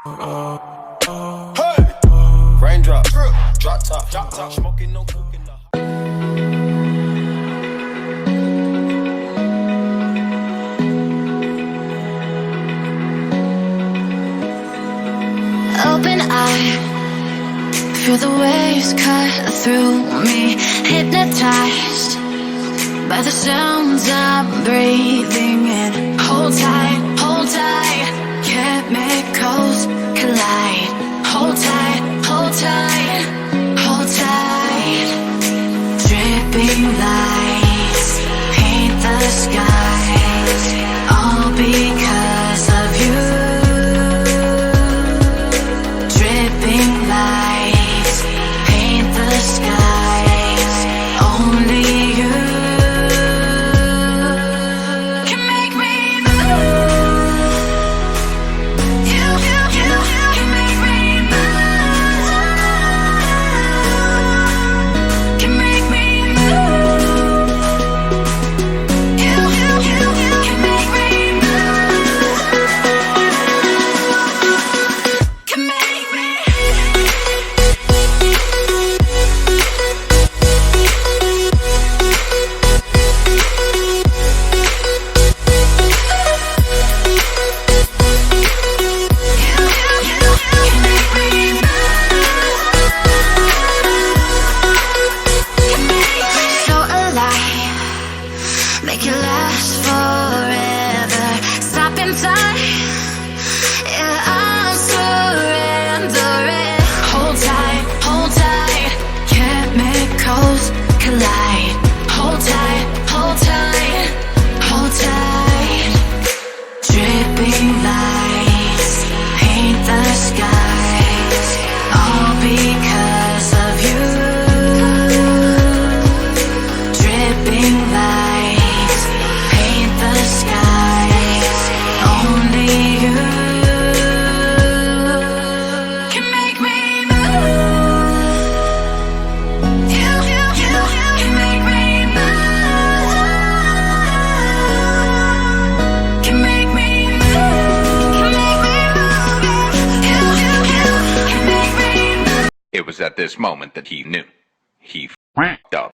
Hey! Raindrop, drop top, smoking, no cooking. Open eye, feel the waves cut through me, hypnotized by the sounds I'm breathing in. Hold tight, chemicals collide. Hold tight, hold tight, hold tight. Dripping lights paint the skies, all because of you. Dripping lights paint the skies, only you can make me move. You can make me move. Can make me move. You can make me move. Can make me. So alive, make it last forever. Stop in time, yeah, I'm surrendering. Hold tight, chemicals collide. Hold tight, hold tight, hold tight. Dripping lights paint the skies, all because of you. Dripping lights paint the skies, only you can make me move. You can make me move. Can make me move. Can make me move. You can make me move. It was at this moment that he knew. He f***ed up.